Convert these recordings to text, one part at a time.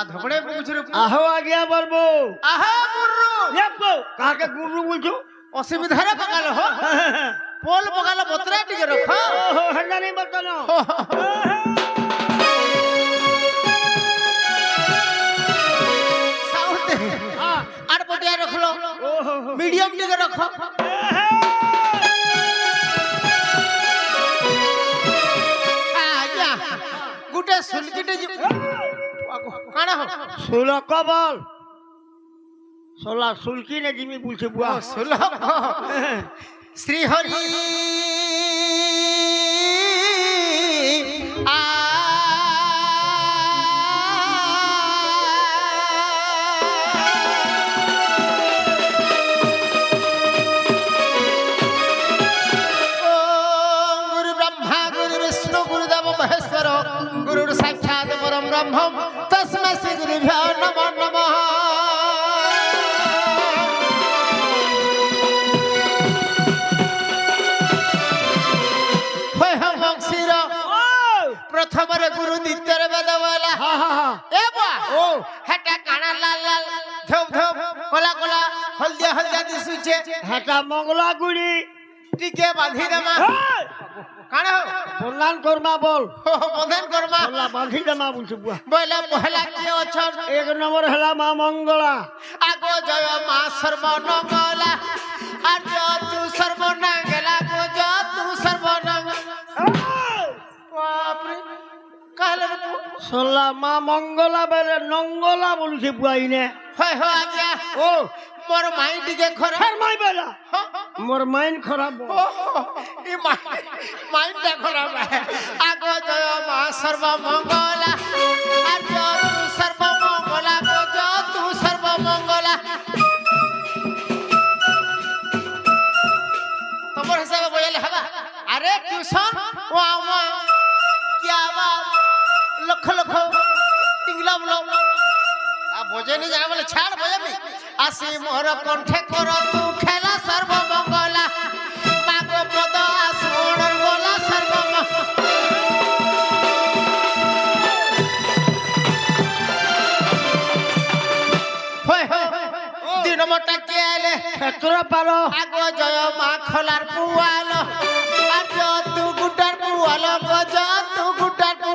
ধগড়ে বুঝরে আহো আজ্ঞা বলবো আহা গুরু লেপো কাকে গুরু বলছো অসুবিধারে পকাল হো পোল পকাল বতরা টিকে রখ ওহো হেনা নেই বর্তনো সাউন্ড আর পটিয়া রাখলো ওহো মিডিয়াম টিকে রখ আজ্ঞা গুটে সুলকিটে কানা হো সুল কবল সোলা সুলকি নে জিমি বলছে বুয়া সুলভ শ্রী হরি গুরু ব্রহ্মা গুরু বিষ্ণু গুরুদেব মহেশ্বর গুরুর সাক্ষাৎ পরম ব্রহ্ম তস্মৈ শ্রী গুরুভ্যো নমো নমঃ প্রথমরে গুরু দ্বিতীয়রে বেদ বলা হা হা হা এ বা ও হেটা কানা লাল লাল ধপ ধপ কলা কলা হলদিয়া হলদিয়া দিশুছে হেটা মঙ্গলা গুড়ি টিকে বাঁধি দেমা কানা বন্দান করমা বল বন্ধন করমা সোলা বাঁধি দেমা বলছে বুয়া বলে পহলা কি অছর এক নম্বর হেলা মা মঙ্গলা আগো জয় মা সর্বনঙ্গলা আর তু সর্বনঙ্গলা গো জ তু সর্বনঙ্গলা বাপরে কালে সোলা মা মঙ্গলা বেলে নঙ্গলা বলছে বুয়াইনে হয় হয় আজ্ঞা ও মোর মাই টিকে খরা ফের মাই বেলা মোর মাইন খারাপ এই মাইন্ডটা খারাপ আগো জয় মা সর্বমঙ্গলা আর তু সর্বমঙ্গলা গো জ তু সর্বমঙ্গলা তোমার হিসাবে বইলে হবা আরে টিউশন ওয়া ওয়া কি আবার লক্ষ লক্ষ টিংলা বলো বোঝে নি জানা বলে ছাড় বোঝাবি আসি মোর কণ্ঠে কর তু খেলা সর্বমঙ্গলা মাগো পদ আসুণর গোলা হয় হয় দুই নম্বরটা কে আইলে ক্ষেত্র পারো আগো জয় মা খোলার পুয়াল আর তু গুটার পুয়াল গো জ তু গুটার পু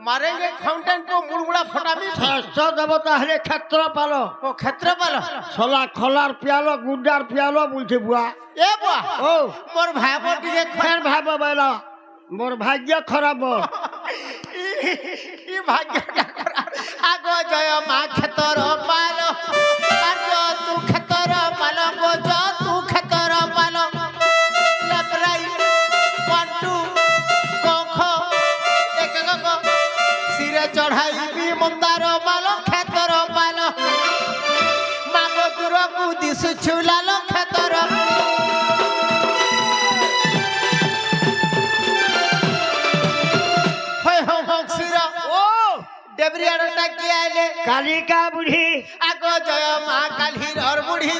মারেঙ্গে ফাউন্টেন को मुड़मुड़ा फटामी শ্রেষ্ঠ দেবতা হলে ক্ষেত্র পালো ओ क्षेत्रपाल সোলা খলার পিয়ালো গুড্ডার পিয়ালো বলছে বুয়া ए बुआ ও मोर भाई टिके ফের ভাব বেলা মোর ভাগ্য খারাপ ई भाग्य आगो जय मा क्षेत्र पाल आज तू क्षेत्र पाल गो ज तू क्षेत्र पाल लपराई पंटू कोख एक गो सिरे चढ़ाई भी मंदार माल क्षेत्र पाल मागो दूर को दिस छुलाल क्षेत्र ও डेबरियाटा के आइले কালিকা বুড়ি आगो जय मा कालीर और बुढ़ी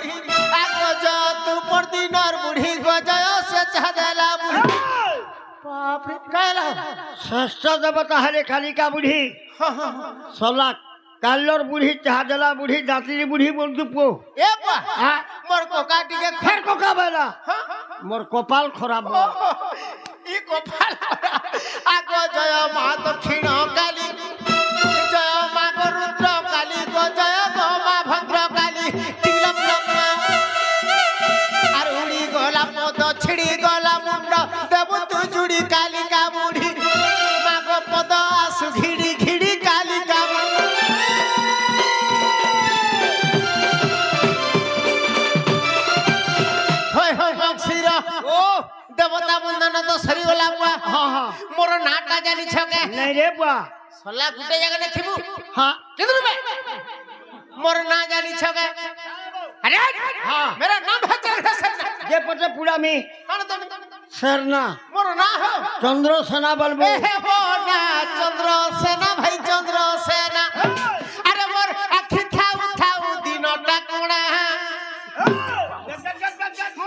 आगो ज तू परदिनर बुढ़ी गो जय से चाहदेला बुढ़ी बाप रे काला শ্রেষ্ঠ দেবতা হলে কালিকা বুড়ি সোলা কাল্লর বুড়ি চাহাদেলা বুড়ি দাঁতির বুড়ি বলছু পো ए बा मोर कोका टिके ফের কোকা বেলা মোর কপাল খারাপ ई गोपाल आगो जय मा दक्षिण काली जय मा रुद्र काली गो जय गो मा भद्र काली तिलम আর উড়ি গলা পদ ছিড়ি গলা মুন্ড দেব তু জুড়ি কালিকা বুড়ি মাগ পদ আসু ঘিড়ি ঘিড়ি কালিকা হয় হয় বংশীর ও দেবতা বন্দন তো সরি গলা বুয়া হ্যাঁ হ্যাঁ মোর নাটা জানি ছকে নাই রে বুয়া সলা গুটে জায়গা দেখিবু হ্যাঁ किधर में मोर ना जानी छगे अरे हाँ। मेरा नाम है चंद्रसेना যে পটে পুরা মি कौन तुम সেরনা मोर ना हो চন্দ্র সেনা বলবো ए हो ना चंद्रसेना भाई चंद्रसेना अरे मोर आखि थाउ थाउ दिन टाकुणा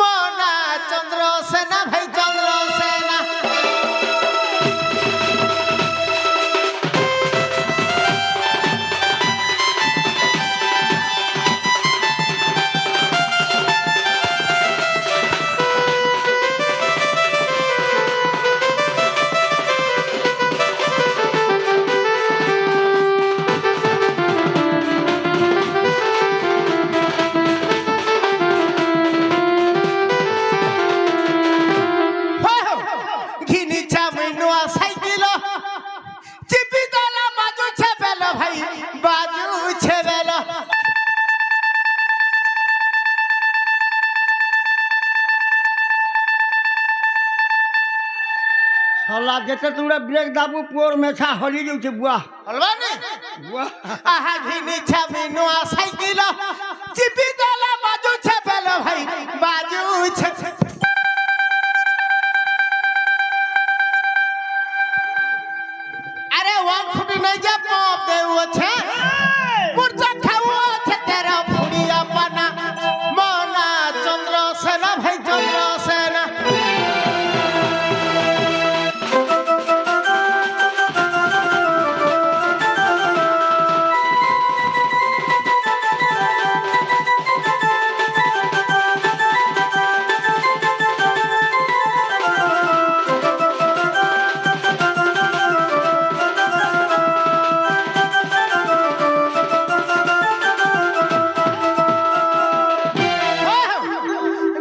मोना चंद्रसेना भाई चंद्रसेना সলা যেতে তোমরা ব্রেক দাবু পুয়োর মেছা হলি যাচ্ছে বুয়া হলবানি বুয়া আহা ঘিনি ছাবি নোয়া সাইকেল চিপি গলা বাজুছে পেল ভাই বাজুছে আরে ওয়ান ফুটি নাই যা পপ দেউছে মুরজা খাওছে তেরা ফুড়িয়া পানা মনা চন্দ্র সেনা ভাই চন্দ্র সেনা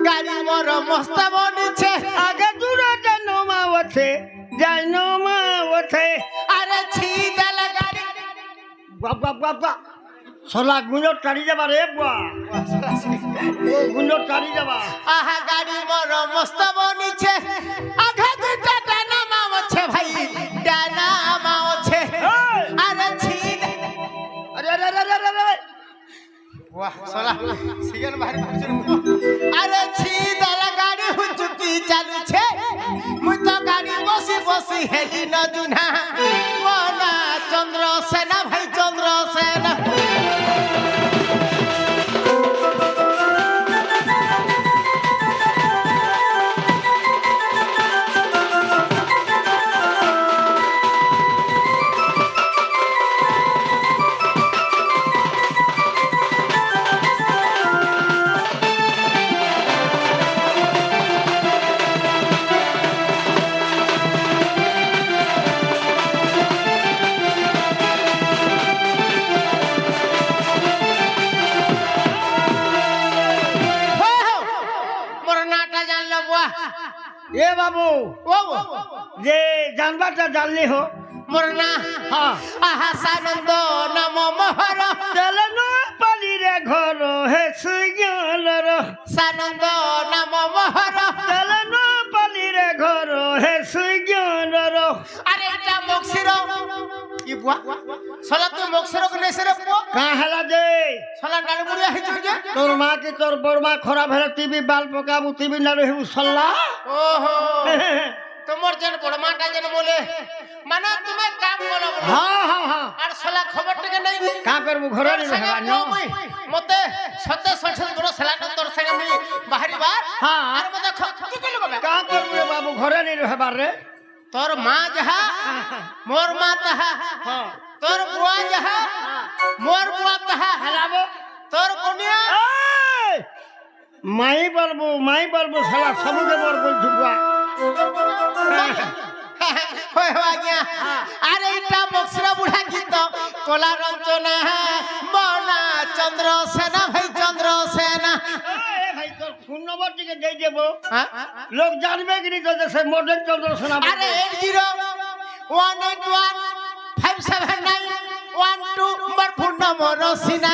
গাড়ি মোর মস্ত বনিছে আগে দূরে যেন মাওছে যেন মাওছে আরে ছিদাল গাড়ি বাবা বাবা সলা গুণর টাড়ি যাবা রে বুয়া গুণর টাড়ি যাবা আহা গাড়ি মোর মস্ত বনিছে আঘা দুটা ডানা মাওছে ভাই ডানা মাওছে আরে ছিদ আরে আরে আরে আরে আরে वाह सोला सिगन भारी पुछन अरे ছিদাল গাড়ি হুচুকি চালুছে মুই তো গাড়ি বসি বসি হেলি ন দুনা মনা চন্দ্র সেনা ভাই চন্দ্র সেনা এ বাবু যে জানবাটা জানলি হো মোরনা হ্যাঁ আহা সানন্দ নম মোহর চলন পালি রে ঘর হে সুগলর সানন্দ নম মোহর চলন পালি রে ঘর হে সুগলর আরে এটা মক্সির কি বুয়া সলা তুই মক্সির কে নেছে রে বুয়া কাহালা যে সলা ডাড়ি মুড়িয়া হইছে যে তোর মা কি তোর বড় মা খরাপ হলে টিভি বাল পকাবু টিভি না রহিবু সল্লা ওহো তোমার যেন বড় মাটা যেন বলে মানে তুমি কাম বলো হ্যাঁ হ্যাঁ হ্যাঁ আর সলা খবরটাকে নাই কা করবু ঘরে নি রহবা ন মতে সতে সতে বড় সেলা তোর সঙ্গে আমি বাহারি বার হ্যাঁ আর মতে কি কইলো কবে কা করবু রে বাবু ঘরে নি রহবার রে তোর মা যাহা মোর মা তাহা হ্যাঁ তোর বুয়া যাহা মোর বুয়া তাহা হালাবো তোর কনিয়া এই মাই বলবো শালা সবুকে বর বলছু বুয়া হয় হয় গিয়া আরে এটা মক্সরা বুড়া গীত কলা রঞ্জনা মনা চন্দ্র সেনা ভাই চন্দ্র সেনা এ ভাই তোর ফোন নম্বর টিকে দেই দেবো হ্যাঁ লোক জানবে কি তো সে মডেল চন্দ্র শোনা আরে 8018157912 নম্বর ফোন নম্বর সিনা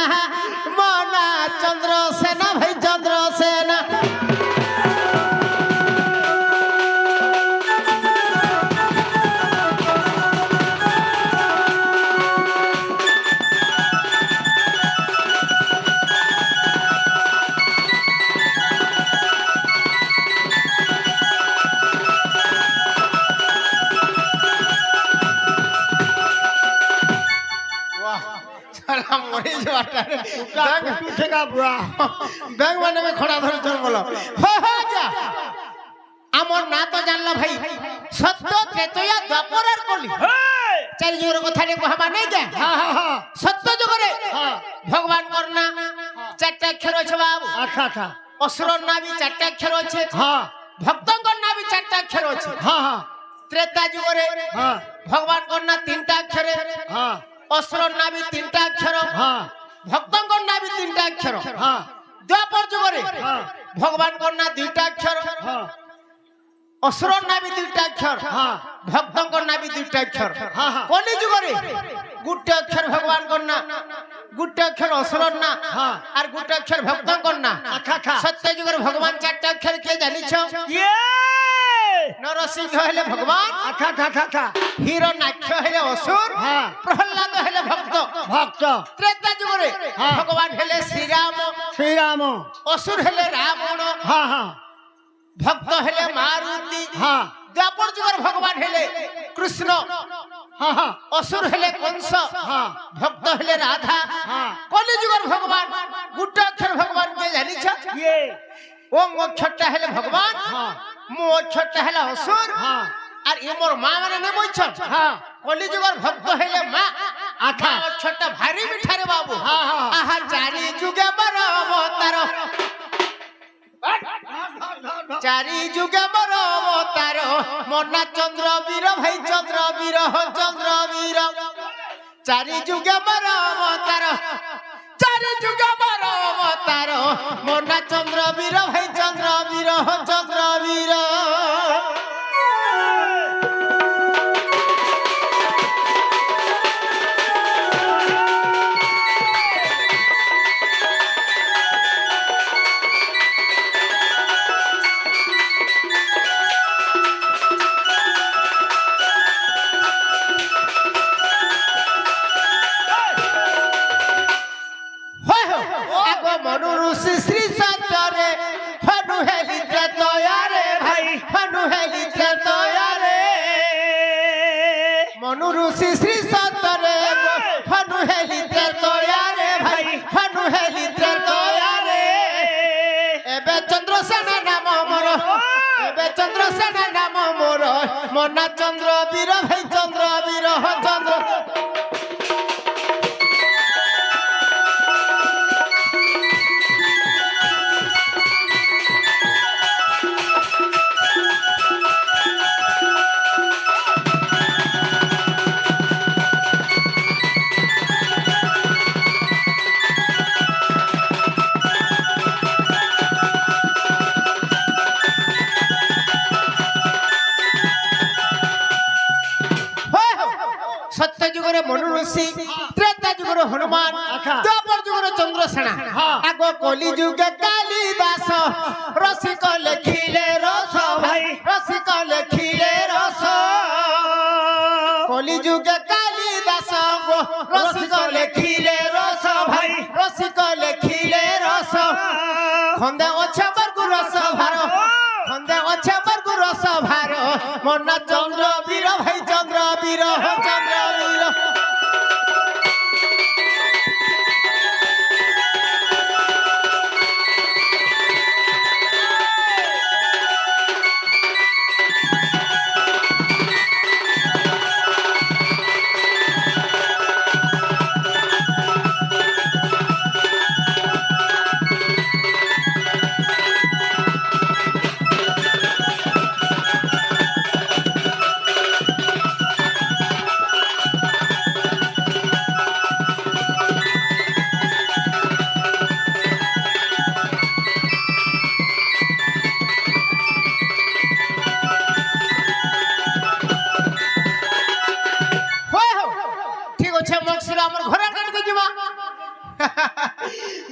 মনা চন্দ্র সেনা ভাই চন্দ্র সেনা মরে যাওয়াটা ঠেকা বুয়া ব্যাগ মানে খড়া ধরে চল বলো আমার না তো জানলা ভাই সত্য ত্রেতয়া দ্বাপরের কলি চারি যুগের কথা রে কহবা নাই গে হ্যাঁ হ্যাঁ হ্যাঁ সত্য যুগরে হ্যাঁ ভগবান করনা চারটা অক্ষর আছে বাবু আচ্ছা আচ্ছা অসুরর নাভি চারটা অক্ষর আছে হ্যাঁ ভক্তঙ্কর নাভি চারটা অক্ষর আছে হ্যাঁ হ্যাঁ ত্রেতা যুগরে হ্যাঁ ভগবান করনা তিনটা অক্ষরে হ্যাঁ অসুরর নাভি তিনটা অক্ষর হ্যাঁ ভক্তঙ্কর নাভি তিনটা অক্ষর হ্যাঁ দ্বাপর যুগরে হ্যাঁ ভগবান করনা দুইটা অক্ষর হ্যাঁ অসুরর নাভি দুইটা অক্ষর হ্যাঁ ভক্তঙ্কর নাভি দুইটা অক্ষর হ্যাঁ হ্যাঁ কলি যুগরে গুটে অক্ষর ভগবান করনা গুটে অক্ষর অসুরর না হ্যাঁ আর গুটে অক্ষর ভক্তঙ্কর না আচ্ছা আচ্ছা সত্য যুগের ভগবান চারটা অক্ষর কে জানিছ ইয়ে नरसिंह हेले भगवान अच्छा था था था हिरण्याक्ष हेले असुर हाँ प्रहलाद हेले भक्त भक्त त्रेता जुगरे हाँ। भगवान हेले श्री श्रीराम असुर हेले रावण हाँ हाँ भक्त हेले मारुति हाँ द्वापर जुगर भगवान हेले कृष्ण हाँ हाँ असुर हेले कंस हाँ भक्त हेले राधा हाँ कलि जुगर भगवान गुट्टा अक्षर भगवान के जानी छ ये ओम अक्षरटा हेले भगवान हाँ मो अक्षरटा हेले असुर हाँ আর ই মোর মা মানে নে বইছ हाँ কলিযুগর ভক্ত হইলে মা আঠা। মা অক্ষরটা ভারী মিঠারে বাবু হ্যাঁ, হ্যাঁ। আহা চারি যুগে বড় অবতার চারি যুগে বড় অবতার মন্না চন্দ্র বীর ভাই চন্দ্র বীর চন্দ্র বীর চারি যুগে বড় অবতার চারি যুগে বড় অবতার মন্না চন্দ্র বীর ভাই চন্দ্র বীর চন্দ্র বীর মনু ঋষি শ্রী সত্যরে হনু হেলিতে তয়ারে ভাই হনু হেলিতে তয়ারে মনু ঋষি শ্রী সত্যরে হনু হেলিতে তয়ারে ভাই হনু হেলিতে তয়ারে এবে চন্দ্রসেনা নাম মোর এবে চন্দ্রসেনা নাম মোর মনা চন্দ্র বীর ভাই চন্দ্র বীর চন্দ্র सत्य जुगरे मनु ऋषि त्रेता जुगरे हनुमान अच्छा। द्वापर जुगरे चंद्रसेना हाँ। आगो कलि जुगे कालिदास रसिक लेखिले रस भाई रसिक लेखिले रस कलि जुगे कालिदास गो रसिक लेखिले रस भाई रसिक लेखिले रस खंदे अच्छे बरगु रस भार खंदे अच्छे बरगु रस भार मना चंद्र वीर भाई चंद्र वीर चंद्र वीर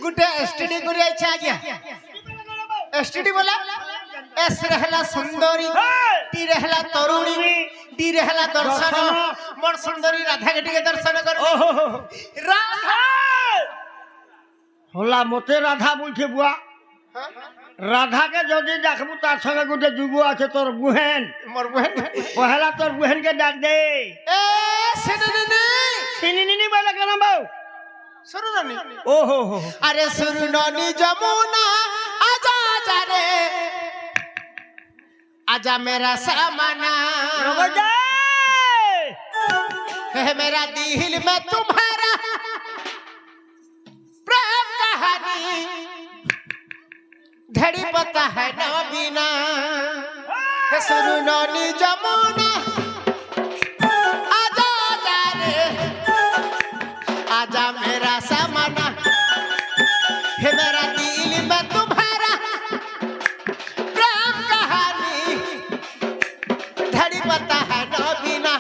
गुटे एसटीडी करी आइछे आज्ञा एसटीडी बोला एस रहला सुंदरी टी रहला तरुणी डी रहला दर्शन मोर सुंदरी राधा के टिके दर्शन कर राधा होला मते राधा बोलछे बुआ राधा के जदि देखबू तार संगे गोटे जुगु আছে তোর বুহেন मोर बहन पहला তোর বুহেन के डाक दे ए सिननी सिनिनी बोले केना बाऊ सुरनी ओहो हो अरे सुरनी जमुना आजा आजा रे आजा मेरा सामना रुक जा है मेरा दिल में तुम्हारा प्रेम कहानी धड़ी पता है ना बिना है सुरनी जमुना आजा आजा रे आजा मेरा सामना है मेरा दिल में तुम्हारा प्रेम कहानी धड़ी पता है ना बिना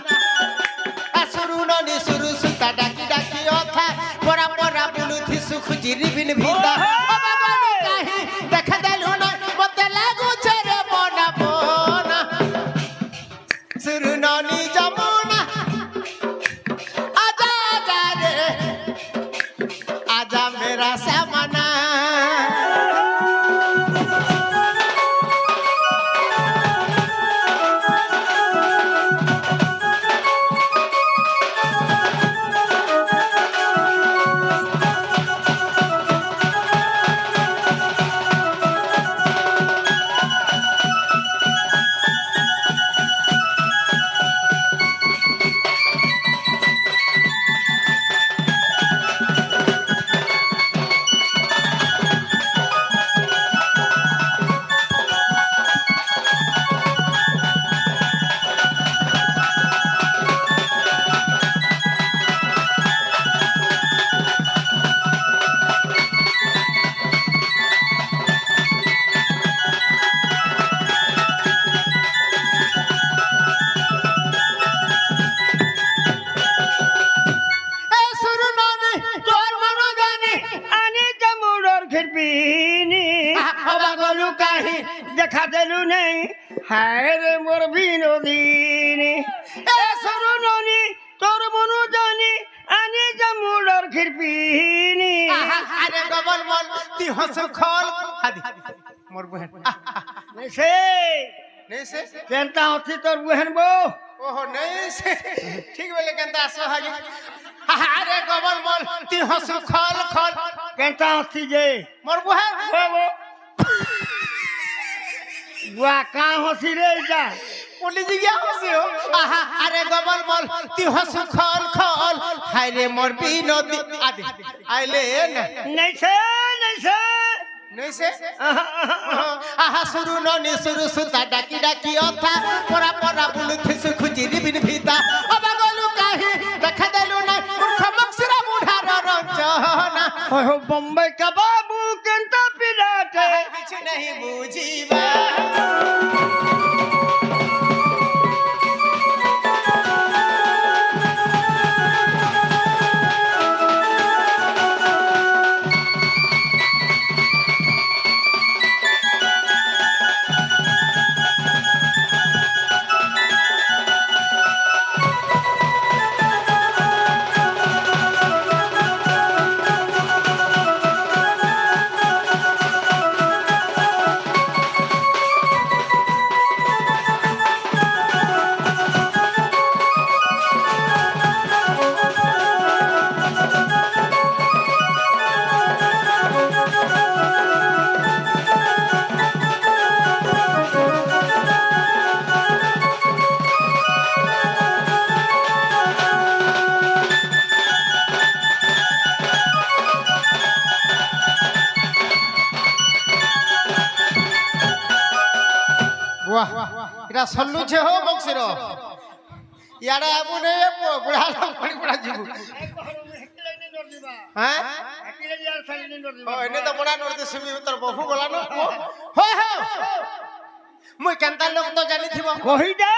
सुरुनी सुरु सुता डाकी डाकी ओथा परा परा बुलु थी सुख जिरी बिन भिंदा कहीं देख देलु ना मते लागू छे रे बना बना অবা গলু কাহি দেখা দেলু নেই হায় রে মোর বিনোদিনী এ সরু ননি তোর মনু জানি আনি জামুলর খিরপিনি আরে গবল মল তুই হস খল হাদি মোর বহেন সে নেই সে কেনতা হচ্ছি তোর বুহেন বউ ওহো নেই সে ঠিক বলে কেনতা আসো হাগি আরে গবল মল তুই হস খল খল কেনতা হচ্ছি যে মোর বহেন বুয়া কা হসি রে যা পুলিশ গিয়া হসি হো আরে গবল মল তুই হস খল খল হায় রে মোর বিনোদি আদি আইলে না নাই সে নেই সে আহা সুরু ননি সুরু সুতা ডাকি ডাকি অথা পরা পরা বুলুথিসু খুজিরি বিন ভিতা অবা গলু কাহি দেখা দেলু না মূর্খ মকসিরা বুঢ়ার রঞ্জনা हो बम्बई का बाबू केंता पिलाटे কিছু नहीं বুঝিবা বাহ এটা সল্লুছে হো বক্সির ইয়াড়ে আবুনে বুড়া পানি পড়া ଯିବୁ হ্যাঁ ও এনে তো বড়া নড়তে সুমি তোর বহু গলা ন হয় হয় মুই কেনতা লোক তো জানি থিব কহি দে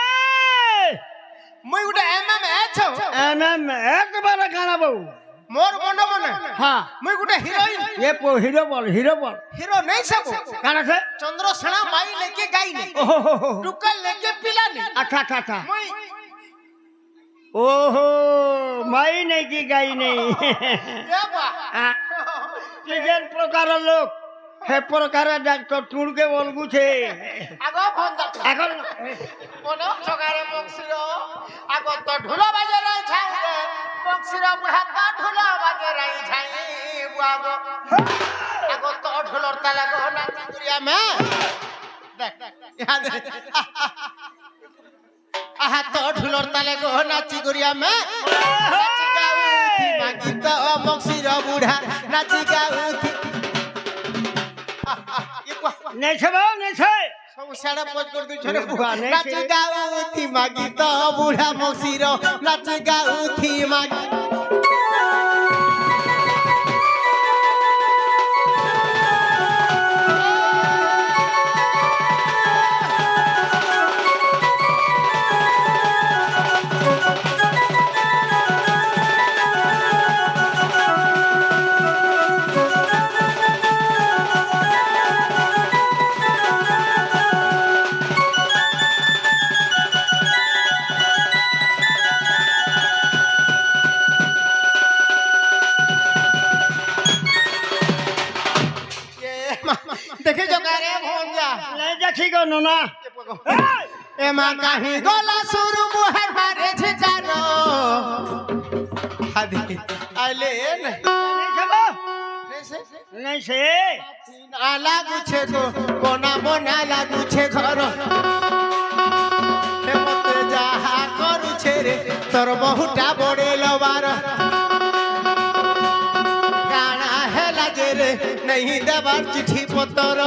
মুই গুটা এমএম এছ एमएम एक बार गाना बहू মোর মনে মনে हाँ মুই গুটা হিরোইন ये हीरो बोल হিরো নেই সব गाना से চন্দ্র সেনা মাই লেকে গাই নে ओहो টুকাল লেকে পিলা নে अच्छा মুই ओहो माई नहीं की गाई नहीं এ বা किजन प्रकार लोग हे प्रकार डॉक्टर टुड़के बोलगु छे আগো ফোন দাও এখন কোন সগারে বক্সির আগো তো ঢোল বাজে রাই ছাই রে বক্সির বুড়া তো ঢোল বাজে রাই ছাই বুয়াগো আগো তো ঢোলর তালে গো নাচি গুরিয়া মে দেখ ইহা দে আহা তো ঢোলর তালে গো নাচি গুরিয়া মে নাচি গাউতি মাগি তো বক্সির বুড়া নাচি গাউতি नहीं छे बो नहीं छे सब साड़ा पोज कर दु छरे बुआ नहीं नाच छे। गाउथी मागी तो बूढ़ा मौसीर नाच गाउथी मागी देखे जो कह रहे भोंजा नहीं देखी गो नोना एमा कहीं गोला सुरु मुहर मारे छे जानो आदि आले नहीं छे बो नहीं छे आ लागू छे गो कोना मोना लागू छे घर हे मते जाहा करू छे रे तोर बहुटा बड़े लबार काना है लागे रे नहीं देबार चिट्ठी पतर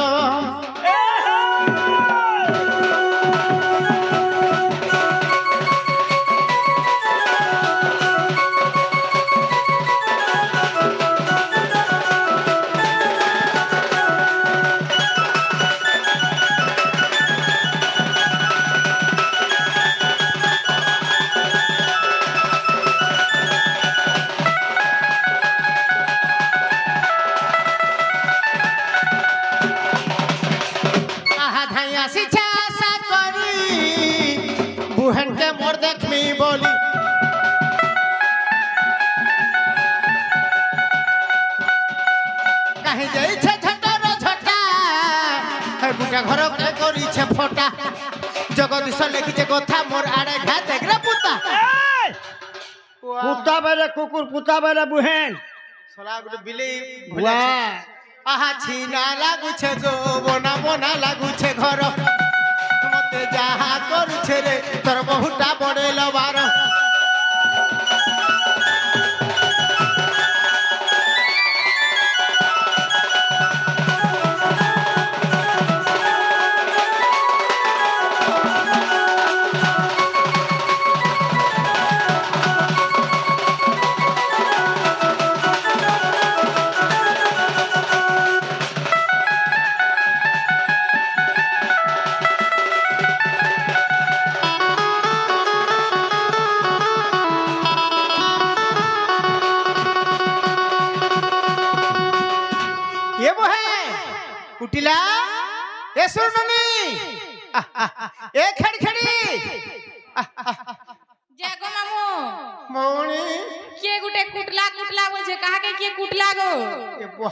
হাসিছে আশা করি বুহেনকে মোর দেখমি বলি কাহি যাইছে ঝটার ঝটা হে বুটা ঘরকে করিছে ফটা জগদীশ লিখিছে কথা মোর আড়ে ঘা দেখরে পুতা কুত্তা বেলে কুকুর কুত্তা বেলে বুহেন সলা গুটে বিলেই বাহ আহা ছিনা লাগুছে গো বনা বনা লাগুছে ঘর মতে যাহা করছে রে তোর বহুটা বড়েল বার ये वो है कुटिला ये सुननी ए खड़ी खड़ी जागो मामू मौनी के गुटे कुटला कुटला बोलछे काहा के के कुटला गो ये बुआ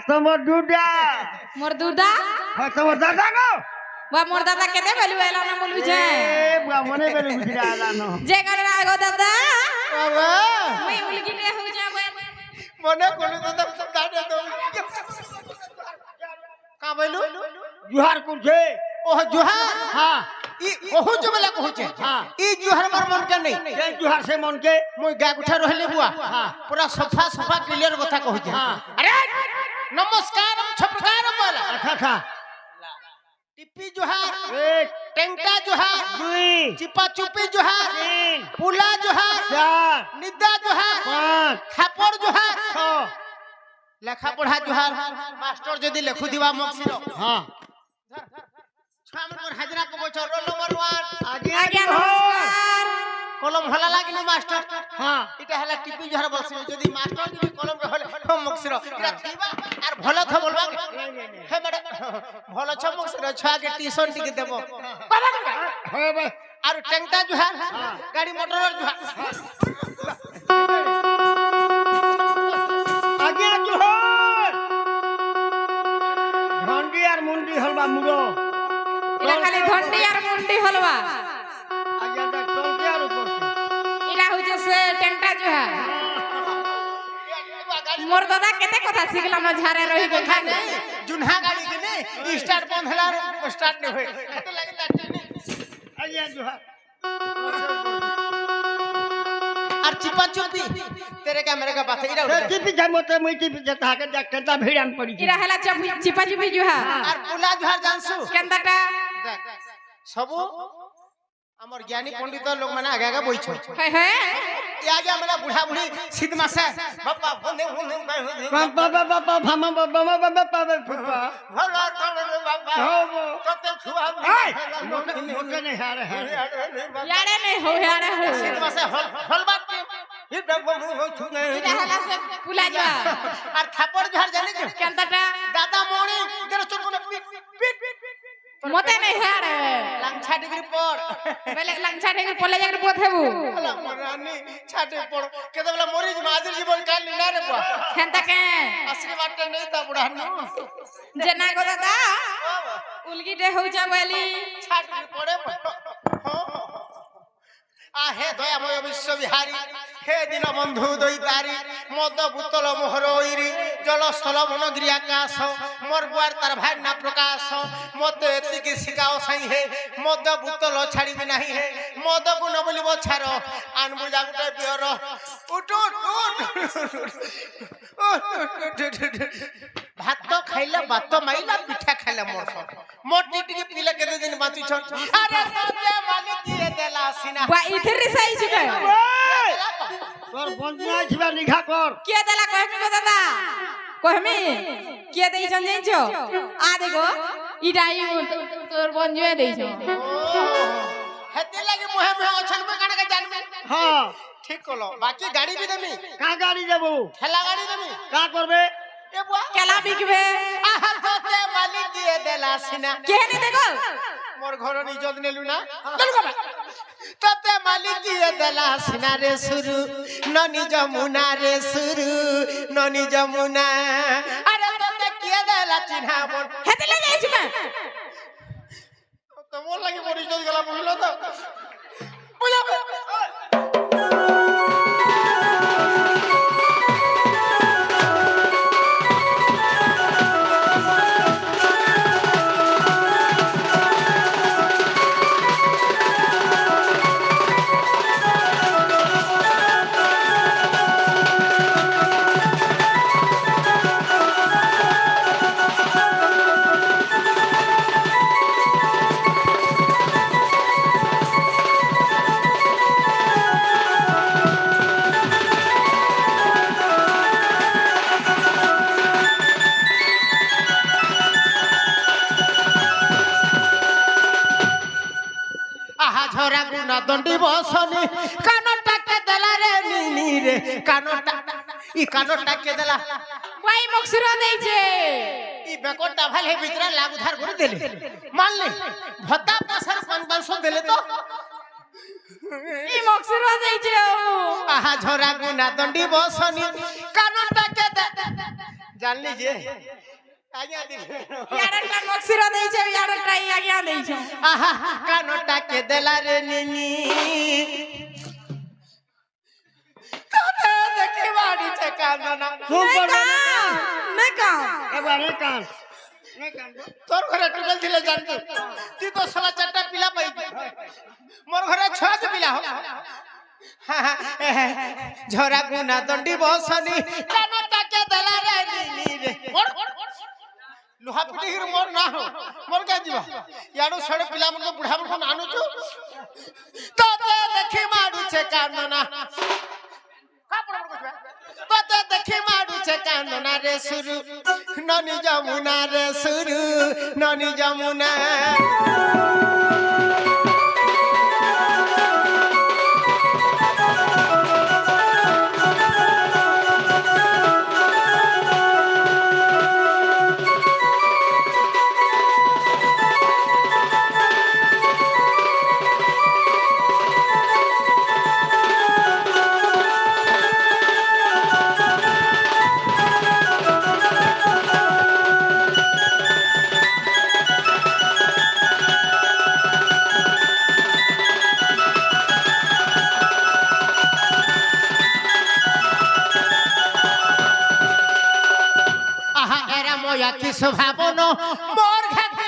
তোমার দুডা मोर दूधा হ্যাঁ তোমার দাদা গো बा मोर दादा केते बेलु एला ना बोलबी छे এ বুয়া মনে বেলে বুঝিরা আলানো जे कर आगो दादा बाबा मैं उलगी ले हो जाबे मने कोने तो तब दादे दो का बोलू जुहार করছে ओह जुहार হ্যাঁ ई ओहु जबला कहूचे हाँ। ई जुहार मार मन के नहीं এই जुहाর সে মনকে मुई गा उठा रहले बुआ हाँ। पूरा सफा सफा क्लियर কথা कहूचे हाँ। अरे नमस्कार छप्रकार बोला আচ্ছা আচ্ছা टिप्पी जुहार এক टेंटा जुहार দুই चिपा चुपी जुहार তিন पुला जुहार চার निद्दा जुहार পাঁচ खापर जुहार ছ लेखा पढ़ा जुहार मास्टर जदी लेखु दिवा मक्सिरो হ্যাঁ छाम पर हाजरा को बचर रोल नंबर 1 আগে आज्ञा नमस्कार कलम भला लागिनो मास्टर হ্যাঁ इटा हला टिप्पी जुहार बक्सिरो जदी मास्टर जदी कलम रे हले हम मक्सिरो इरा थीबा आर भलो थ बोलबा हे मैडम भलो छ मक्सिरो छा के ट्यूशन टिके देबो হবে বে आर टेंटा जुहार गाड़ी मोटर जुहार আগে জোহর ঢন্ডি আর মুন্ডি হলবা মুড়ো इला खाली धंडी और मुंडी हलवा আগে দেখ চলতে আর করতে इला हो जे से टेंटा जो है मोर दादा केते कथा सिखला न झारे रही गो खाने जुन्हा गाड़ी के ने स्टार्ट बंद हला स्टार्ट नहीं होए तो लगता नहीं আগে জোহর और चिपा चुपी तेरे का मेरे का बात है इरा টিপি যামতে মই টিপি যেতে হাকে ডাক্তারটা ভিড়ান পড়ি इला हला चिपा चिपी जो है और पुला जुहार जानसु केंदाटा सबु हमर ज्ञानी पंडित लोग माने आगे आगे बइछ है ये आगे हमरा बुढ़ा बुढ़ी सिद्ध मासे बाबा होने होने বাবা বাবা ভামা বাবা বাবা বাবা ফুপা भला तोले बाबा হবো कते छुआ এই মোকে নে হারে হারে यारे नहीं हो यारे हो सिद्ध मासे हल बात के ये बाबा हो छुने इला हला से पुला जो और थापड़ झाड़ जाने के केंदाटा दादा मोणी तेरे चोट पीट पीट पीट मोते नहीं यारे लांछा डिग्री पर पहले लंचा ढेर पले जाकर पोथेबू भला मरानी छाटे पड़ केते भला मोरी माजिर जीवन काल लीना रे बुआ खेंता के असली बात नहीं था बुढ़ा नु जना को दादा उलगी डे हो जावेली छाट पड़े आहे दयामय विश्वविहारी हे दिन बंधु दईतारी मद बुतल मोहर ओइरी जलस्थल मनगिरी आकाश मोर बुआर तार भाई ना प्रकाश मते एतिकी शिकाओ सही हे मद बुतल छाड़ीबे नाही हे मद गुण बोलिबो छार आनबु जागुटे बियर उठ भात खाइला बात माइला पिठा खाइला मोर मोर टिटकी पीले केते दिन बाँची छ अरे तोते मालिक दिए देला सिना बा इधर सही छके তোর বন্ধু আইছিবা নিঘা কর के देला कहमी को दादा कहमी के देई जन जाइछो आ देखो इडाई तोर बंजुए देइछो हेते लागि मुहे मुहे अछन में काने के जानबे হ্যাঁ ठीक कलो बाकी गाड़ी भी देमी কা গাড়ি দেবো ठेला गाड़ी देमी কা করবে ए बुआ केला बिकबे आहा तोते मालिक दिए देला দেলা সিনা কেনে দেখো মোর ঘর ইজ্জত নেলু না তোতে মালিকিয়ে দেলা সিনা রে সুরু ননি যমুনা রে সুরু ননি যমুনা আরে তোতে কিয়ে দেলা চিহ্না বল হেতে লাগে যাইছি মা তোমার লাগি মোর ইজ্জত গলা বুঝলো তো বুঝাবে আহা ঝরা গুনা দণ্ডি বসনি কানটাকে দেলা রে নিনি রে কানটাকে দেলা ওই মকসুরা দেইছে ই বেকরটা ভালে ভিতরে লাগ উধার করে দিলে মানলে ভত্তা পাশার 500 দিলে তো এই মকসুরা দেইছে আহা ঝরা গুনা দণ্ডি বসনি কানটাকে জানলি যে আজ্ঞা দিবে ইয়ারটা মকসুরা দেইছে ইয়ারটা আজ্ঞা দেইছে আহা কানটাকে দেলা রে নিনি তোতে দেখি বাড়িতে কান্দনা চুপ কর নেকা এবারে কান নে কান তোর ঘরে টুকেল দিলে জানতো তুই তো সালা 4টা পিলা পাই মোর ঘরে 6টা পিলা হ ঝরা গুনা দণ্ডি বসনি কানটাকে দেলা রে নিনি রে লোহা পিটি হির মোর না হো মোর কে দিবা ইয়াডো ছড়ে পিলা মনকে বুঢ়া বুঢ়া আনুଛୁ তোতে দেখি মাডুছে কান্দনা তোতে দেখি মাডুছে কান্দনা রে সুরু ননি যমুনা রে সুরু ননি যমুনা কি স্বভাবন মোর ঘাতে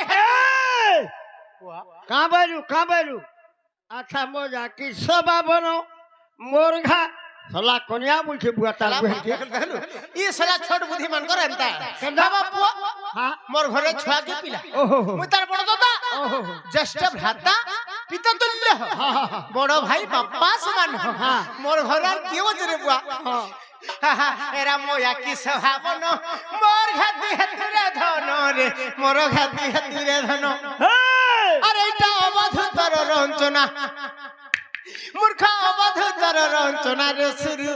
কাবারু আচ্ছা মজা কি সবাবন মোর ঘা সলা কনিয়া বলছে বুয়া তার বলছে ই সালা ছোট বুদ্ধি মান করে এন্তা বাবা পুয়া হ্যাঁ মোর ঘরে ছুয়া কি পিলা ওহো মুই তার বড় দাদা জ্যেষ্ঠ ভ্রাতা পিতা তুল্য বড় ভাই বাপ্পা সমান মোর ঘরে আর কেউ জরে বুয়া এরা মোয়া কি স্বভাবন মোর ঘাতি হাতুরে ধন রে মোর ঘাতি হাতুরে ধন আরে এটা অবধূতর রঞ্জনা মূর্খ অবধূতর রঞ্জনা রে সুরু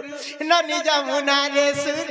ননি যমুনা রে সুর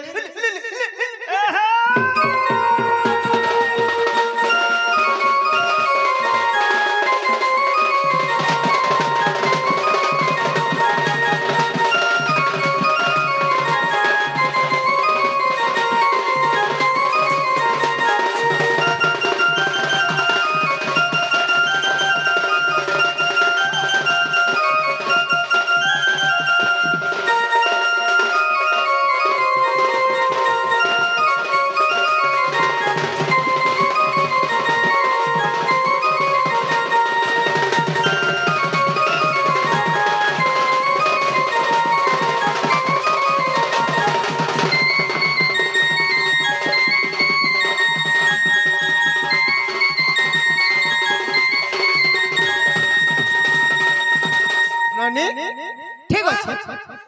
ঠিক আছে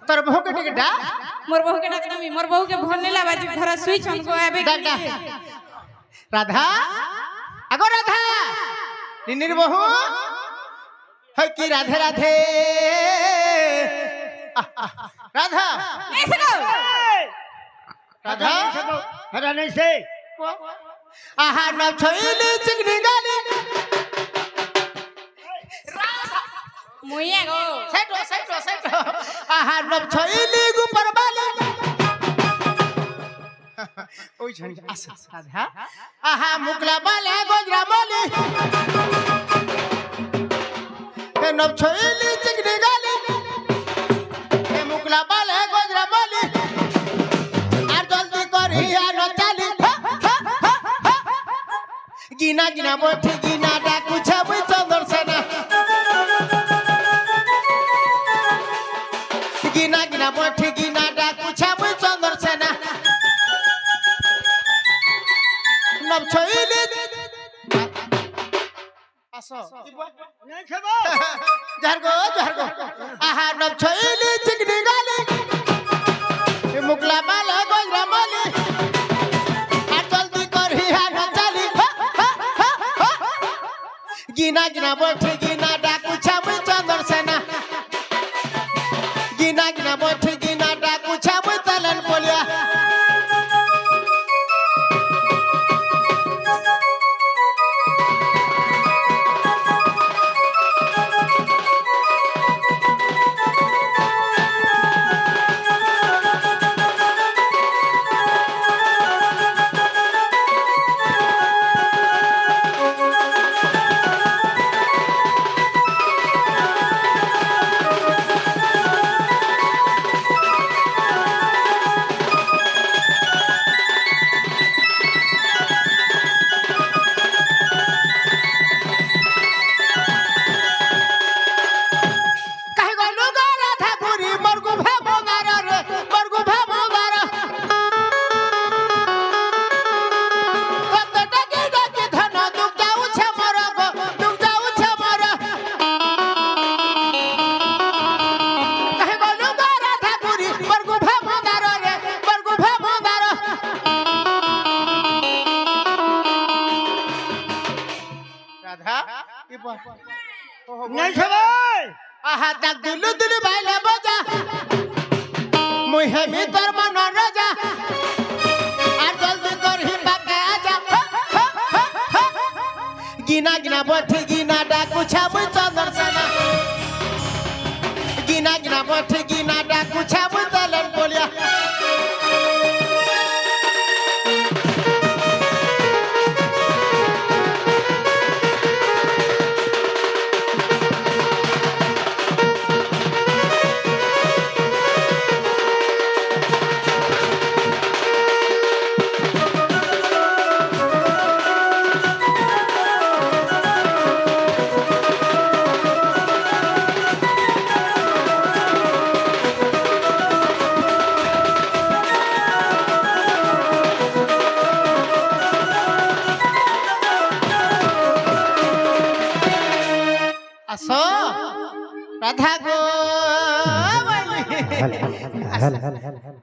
তোর বহুকে টিকে ডা মোর বহুকে ডাকনামি মোর বহুকে ভন্নেলা বাজি ঘরে শুই ছন গো এবে রাধা আগো রাধা নিনির বহু হয় কি রাধে রাধে রাধা এসে গো রাধা হরা নাই সে आहा न छोइली चिकनी गाली मुइया गो सेटो आहा न छोइली गुपर बाली ओइ छन आसा राधा आहा मुकला बाले गोजरा बोली ए न छोइली चिकनी गाली ए मुकला बाले गोजरा बोली आर जल्दी करी आ न चाली गिना गिना बैठी गिना डाकू छबई चंदर सेना गिना गिना बैठी गिना डाकू छबई चंदर सेना नब छोइली आसो नहीं खेबो जहरगो आहा नब छोइली चिकनी गाली ए मुकला बाला गोजरा माली आ जल्दी करही आ न चाली गिना गिना बैठी गिना डाकू छबई चंदर सेना गिना गिना बैठी गिना डाकू छबई तलन बोलिया नहीं खेबो आहा तक दुलु दुलु भाईले बजा मुहे मी तोर मन राजा आ जल्दी करही बाके आजा गिना गिना बैठी गिना डाकू छबई चंदर सेना गिना गिना बैठी गिना डाकू छबई तलन बोलिया आसो राधा गो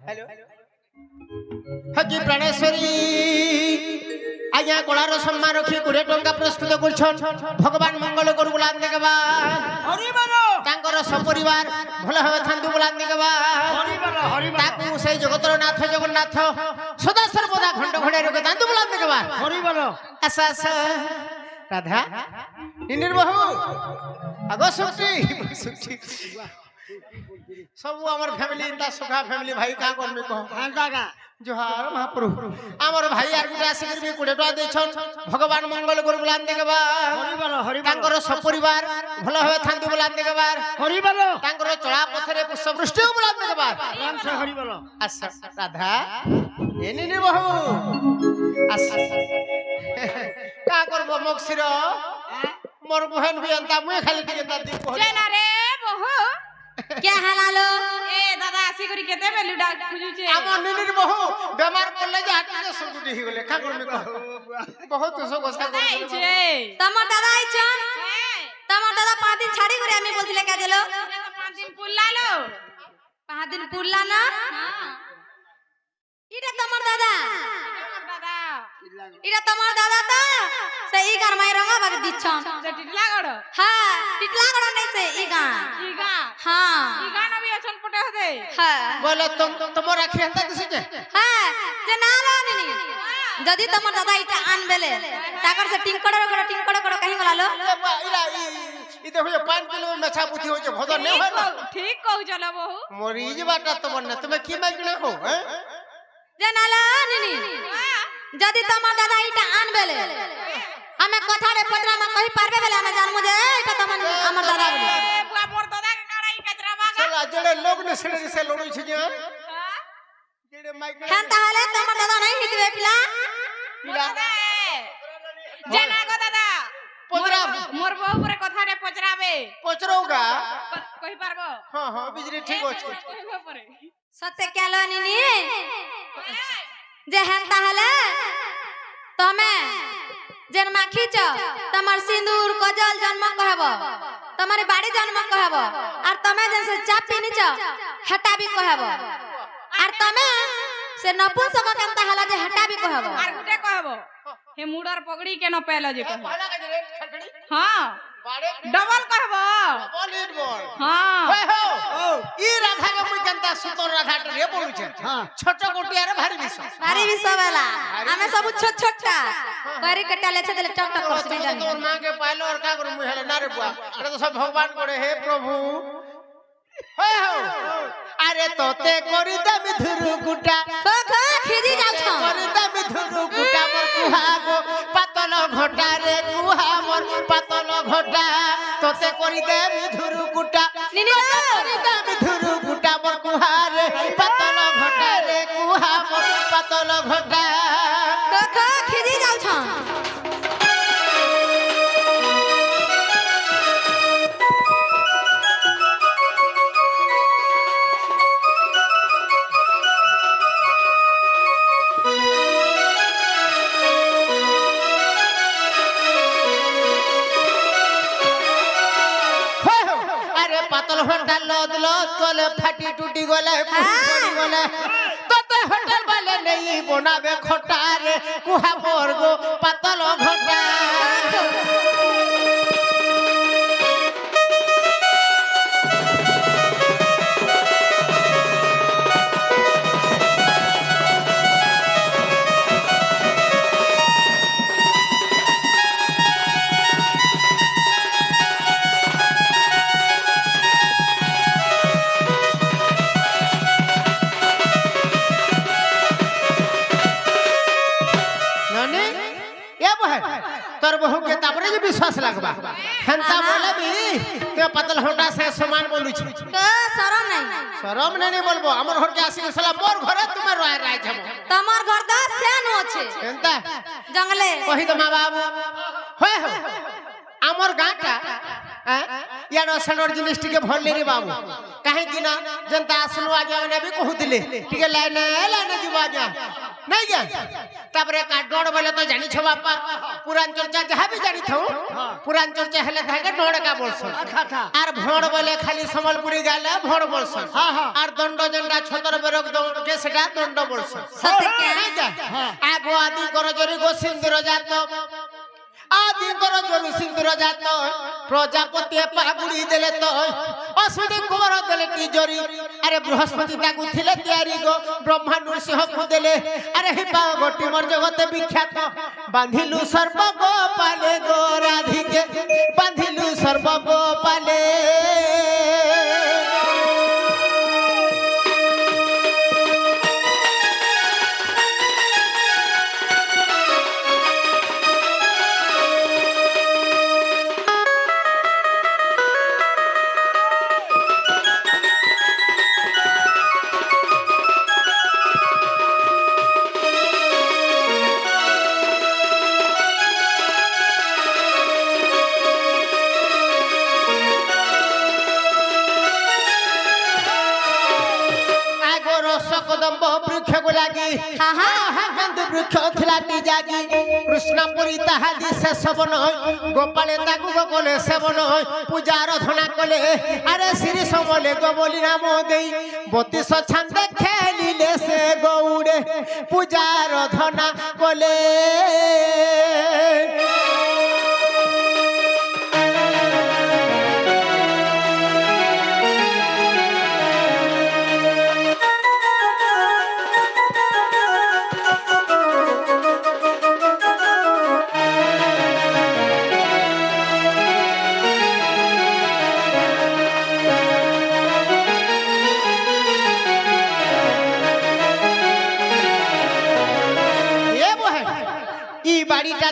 हेलो हकी प्राणेश्वरी आज्ञा कलार सम्मान रखी 20 टंका प्रस्तुत करछन भगवान मंगल करू बुलान देबा हरि बोलो तांकर सपरिवार भल होवे थांदु बुलान देबा हरि बोलो ताकू से जगतर नाथ जगन्नाथ सदा सर्वदा खंड खड़े रखे तांदु बुलान देबा हरि बोलो आसा आसा राधा निनिर बहु आगो सुखी सब हमर फैमिली इंता सुखा फैमिली भाई का करबे कह हांता का जोहार महाप्रभु हमर भाई आर गुटा सिकर भी 20 टका देछन भगवान मंगल कर बुलान देबा हरि बोलो तांकर सपरिवार भल होवे थांदु बुलान देबा हरि बोलो तांकर चला पथरे पुष्पवृष्टि बुलान देबा राम से हरि बोलो आसा राधा ए निनिर बहु आसा का करबो मक्सिर मोर बहन भी अंता मुए खाली के अंता दी को जेना रे बहु क्या हालालो ए दादा आसी करी केते बेलु डाक खुजुचे आम निनिर बहु बेमार पड़ले जे हाटी सुगुटी ही गेले का करबे कह बहुत सो गोसा कर छे तमर दादा आइछन तमर दादा 5 दिन छाड़ी करे आमी बोलतिले का देलो 5 दिन पुल्लालो 5 दिन पुरला ना हां इरे तमर दादा दादा इरे तमर दादा ता से ई घर माई रंगा भाग दिछन से टिटला गड़ हां टिटला गड़ नै से ई गा ईगा हां ईगा नबी अछन গুটে হতে হ্যাঁ বলে তোমার রাখি হেনতা দিছে হ্যাঁ যে না লানিনি যদি তোমার দাদা এটা আনবেলে তাকর সে টিংকড় করে কাহি গলালো ইরা ই দেখো 5 কিলো মেছা বুদ্ধি হচ্ছে ভদর নেই হয় না ঠিক কহু চলো বহু মরি যাবাটা তোমার না তুমি কি মাইকনা হো হ্যাঁ যে না লানিনি যদি তোমার দাদা এটা আনবেলে আমি কথারে পত্রামা কহি পারবে বেলে আমি জানমু যে এটা তোমার আমার দাদা বলি বুয়া মোর দাদা কাড়াই কাচরা বাগা চলা জেলে লোক নে ছেড়ে দিছে লড়ইছে যে জেলে মাইকনা হ্যাঁ তাহলে তোমার দাদা নাই হিতবে পিলা পিলা জানা গো দাদা পচরা মোর বউ পরে কথারে পচরাবে পচরৌগা কই পারবো হ্যাঁ হ্যাঁ বিজলি ঠিক আছে কইবো পরে সত্যি কেন নিনি যে হ্যাঁ তাহলে তুমি যেন মাখিছ তোমার সিঁদুর কজল জন্ম কহব তোমার বাড়ি জন্ম কহব আর তুমি যেন সে চা পিনিছ হেটা বি কহব আর তুমি সে নপুংসক কেনতা হলা যে হেটা বি কহব আর গুটে কহব হে মুডর পগড়ি কেন পেলো যে কহব পয়লা কাজে রে খড়খড়ি হ্যাঁ বাড়ে ডবল কহব বল ইট বল হ্যাঁ হই হো ই রাধা কে মুই কেনতা সুতর রাধা রে বলুছে ছোট গোটিয়ারে ভারী বিষ ভারি বিসবেলা আমি সব ছোট ছোটটা করি কেটা লেছে দিলে টক টক করছিনি জানি তোর মা কে পাইলো আর কা করে মুই হেলে না রে বুয়া এটা তো সব ভগবান করে হে প্রভু হই হো আরে তোতে করি দামি ধুরু গুটা খিজি যাচ্ছ করি দামি ধুরু গুটা মোর কুহা গো পাতল ঘটা রে কুহা মোর পাতল ঘটা তোতে করি দামি ধুরু গুটা নিনি করি দামি ধুরু গুটা মোর কুহা রে পাতল ঘটা রে কুহা মোর পাতল ঘটা খিজি যাচ্ছ আরে পাতল ঘটা লদ লদ কলে ফাটি টুটি গলে ফুটি গলে তোতে হোটেল বালে নেই বনাবে খটা রে কুহা বর্গ পাতল ঘটা नने ए बहन तोर बहू के तापरे जे विश्वास लगबा हंता बोलबी ते पतल होटा से समान बोलू छी শরম নাই शरम नहीं बोलबो हमर घर के आसी साला मोर घरे तुमे रोय राय जबो তোমার ঘর দা সেন আছে हंता জঙ্গলে कहि तो मां बाबू होय हो हमर गाटा याडो सनर जिनिस टिके भरले रे बाबू काहे कि ना जनता आसनु आगे ने भी कहउतिले टिके लाइन जीवा जा नहीं गया तापरे का डोड़ बोले तो जानी छ बापा पुरान चर्चा जहां भी जानी थौ पुरान चर्चा हेले थाके डोड़ का बोलसन आर भोड़ बोले खाली संबलपुरी गाले भोड़ बोलसन आर दंड जंडा छतर बेरक दंड के सेटा दंड बोलसन সত্যি কে आगो आदि कर जरी गो सिंदूर जात आदि कर जरी सिंदूर जात प्रजापति पागुड़ी देले तो अश्विनी कुमार देले की जरी अरे बृहस्पति ताकू थिले तयारी गो ब्रह्मा नरसिंह को देले अरे हिपा गोटी मोर जगते विख्यात बांधिलु सर्व गोपाले गो राधिके बांधिलु सर्व गोपाले कदम्ब वृक्ष को लागी गंध वृक्ष थिलाटी जागी कृष्णपुरी ताहा दिसे सबन गोपाले ताकू गोले सेवन पूजा आराधना कले अरे श्री समले गोबली नाम देई 32 छंद खेलिले से गौड़े पूजा आराधना कले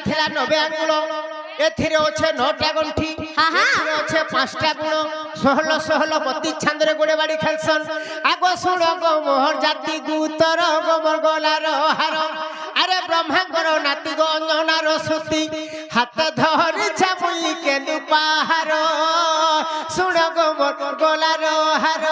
ଥିଲା 90 ଆଙ୍ଗୁଳ ଏଥିରେ ଅଛି 9ଟା ଗଣ୍ଠି ଏଥିରେ ଅଛି 5ଟା ଗୁଣ 16 32 ଛାନ୍ଦରେ ଗୋଡେ ବାଡି ଖେଲସନ୍ ଆଗ ଶୁଣ ଗୋ ମୋହର ଜାତି ଗୁତର ଗୋମର ଗଲାର ହାର ଆରେ ବ୍ରହ୍ମାଙ୍କର ନାତି ଗୋ ଅଞ୍ଜନାର ସୁତି ହାତ ଧରି ଛାମୁଇ କେନ୍ଦୁ ପାହାର ଶୁଣ ଗୋମର ଗଲାର ହାର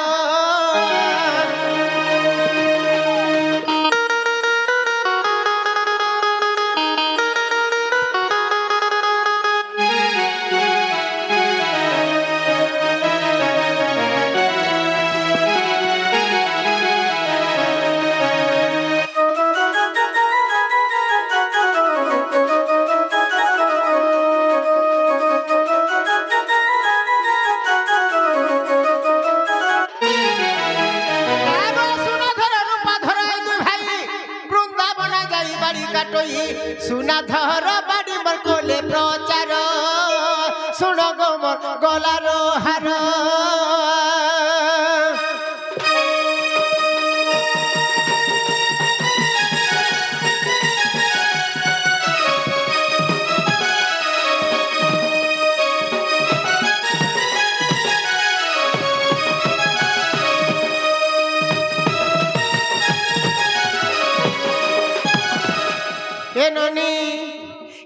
সুনাধর বাড়ি মর কোলে প্রচার শুণ গোমর গলার হার ননি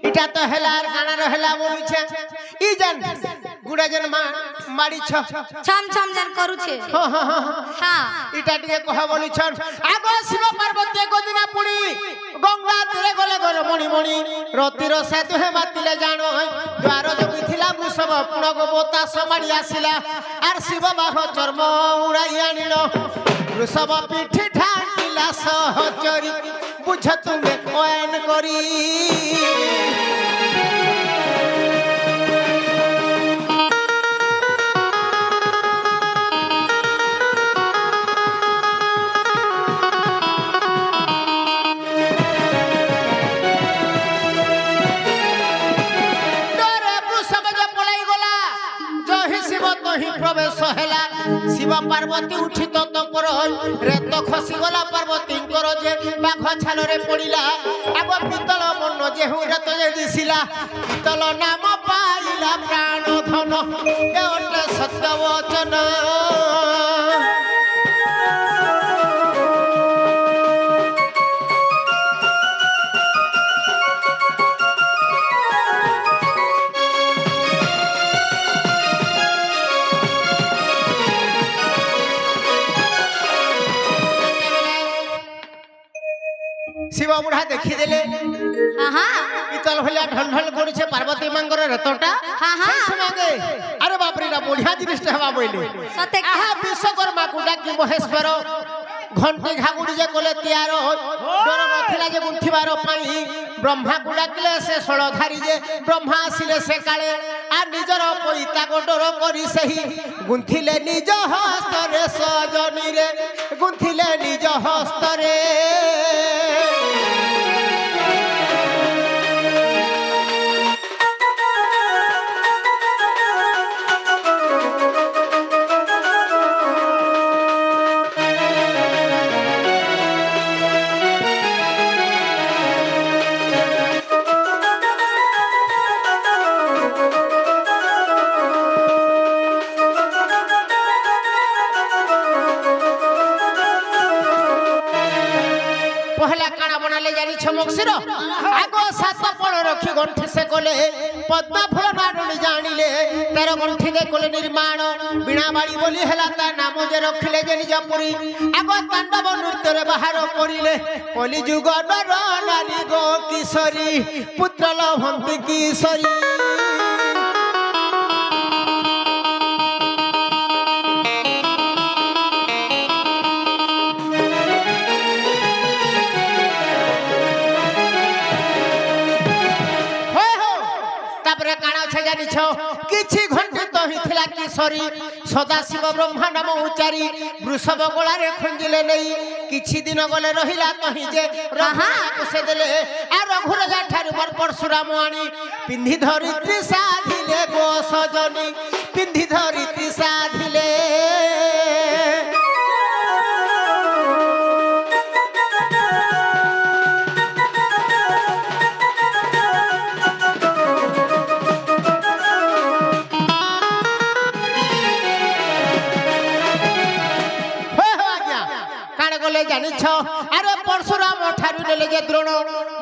এটা তো হেলার গানা রহেলা বলছে ই জান গুড়া জান মাড়ি ছম ছম জান করুছে হ্যাঁ এটা টিকে কহ বলিছন আগ শিব পার্বতী গদিনা পুনি গঙ্গা তীরে গলে গর মণি মণি রতির সেতু হে মাতিলে জান দ্বার জগি থিলা বৃষভ পুণ গোবতা সমাড়ি আসিলা আর শিব বাহ চর্ম উড়াই আনিল বৃষভ পিঠি ঢাকিলা সহচরি বুঝ তুমি কয়েন করি প্রবেশ হেলা শিব পার্বতী উঠিত তপর রেত খসি গলা পার্বতী যে বাঘ ছালরে পড়িলা আগ পিতল বর্ণ যেহু রেত যে দিছিলা পিতল নাম পাইলা প্রাণ ধন এ অটে সত্য বচন শিব বুড়া দেখিদেলে পিতল ভলিয়া ঢল ঢল করছে পার্বতী মাঙ্গর রথটা আরে বাপরে না বঢ়িয়া জিনিসটা হবা বইলে আহা বিশ্বকর্মা কু ডাকি মহেশ্বর ঘণ্টি ঘাগুড়ি যে কলে তিয়ার ডর নথিলা যে গুন্থিবার পাই ব্রহ্মা কু ডাকিলে সে ষোলধারি যে ব্রহ্মা আসিলে সে কালে আর নিজর পইতা ডর করি সেই গুন্থিলে নিজ হস্তরে সজনীরে গুন্থিলে নিজ হস্তরে পহলা কানা বনালে জানি ছমকসির আগ সাত পড় রক্ষি গণ্ঠি সে কলে পদ্মা ফুল নাড়ুনি জানিলে তের গণ্ঠি দে কলে নির্মাণ বিনা বাড়ি বলি হেলা তা নাম যে রখিলে যে নিজ পুরী আগ তাণ্ডব নৃত্যরে বাহার করিলে কলি যুগ নর নারী গো কিশোরী পুত্র লভন্তি কিশোরী କିଛି ଘଣ୍ଟିତ ହୋଇଥିଲା କିଶୋରୀ ସଦାଶିବ ବ୍ରହ୍ମା ନାମ ଉଚାରି ବୃଷଭ ଗୋଳାରେ ଖଞ୍ଜିଲେ ନେଇ କିଛି ଦିନ ଗଲେ ରହିଲା କହି ଯେ ରଘୁରାକୁ ସେ ଦେଲେ ଆଉ ରଘୁରାଜା ଠାରୁ ବର ପରଶୁରାମ ଆଣି ପିନ୍ଧି ଧରିତ୍ରୀ ସାଧିଲେ ଗୋ ସଜନୀ ପିନ୍ଧି ଧରିତ୍ରୀ ସାଧିଲେ জানিছ আরে পরশুরাম ঠারু নেলে যে দ্রোণ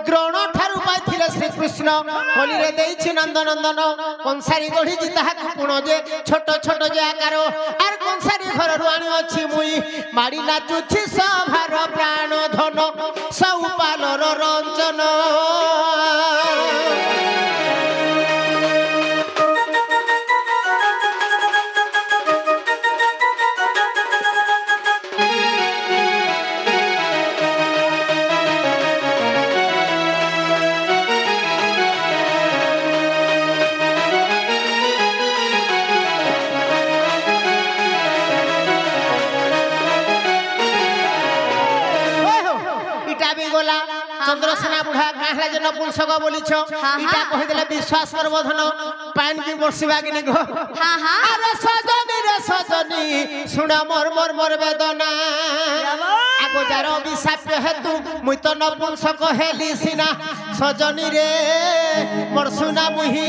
দ্রোণ ঠারু পাইছিলে শ্রীকৃষ্ণ হোলিরে দেইছি নন্দনন্দন কংসারি গঢ়িছি তাহাকু পুণ যে ছোট ছোট যে আকার আর কংসারি ঘরରୁ আনি ଅଛି মুই মাড়ি নাচুছি সভার প্রাণ ধন সৌপালর রঞ্জন চন্দ্রসেনা বুঢ়া কাহলা যে নপুংসক বলিছ ইটা কহিদেলে বিশ্বাস করবধন পান কি বর্ষিবা কি নিগো আরে সজনী রে সজনী শুনা মোর মোর মোর বেদনা আগো যার অভিশাপ হেতু মুই তো নপুংসক হেলি সিনা সজনী রে মোর শুনা মুহি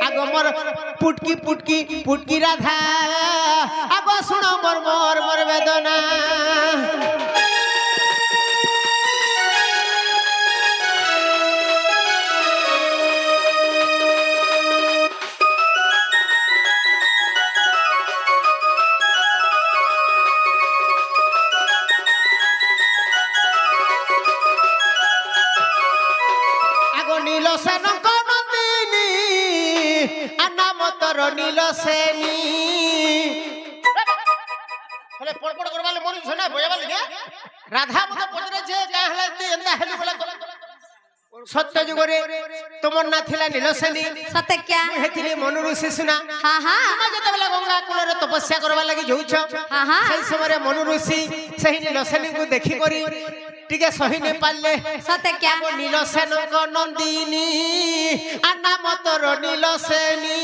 আগো মোর পুটকি পুটকি পুটকি রাধা আগো শুনা মোর মোর মোর বেদনা নীলসেনী বলে পড়পড় করবালে মনি শোনা বয়াবালে কে রাধা মতে পজরে যে কা হলা তি এন্দা হেলু বলে সত্য যুগরে তোমার না থিলা নীলসেনী সত্য क्या হেতিলি মনু ঋষি শুনা তুমি যেতেবেলে গঙ্গা কূଳରେ তপস্যা করবা লাগি যাউছ সেই সময় মনু ঋষি সেই নীলসেনী কো দেখি করি টিকে সহি নে পারলে সত্য क्या নীলসেন নন্দিনী আর নাম তোর নীলসেনী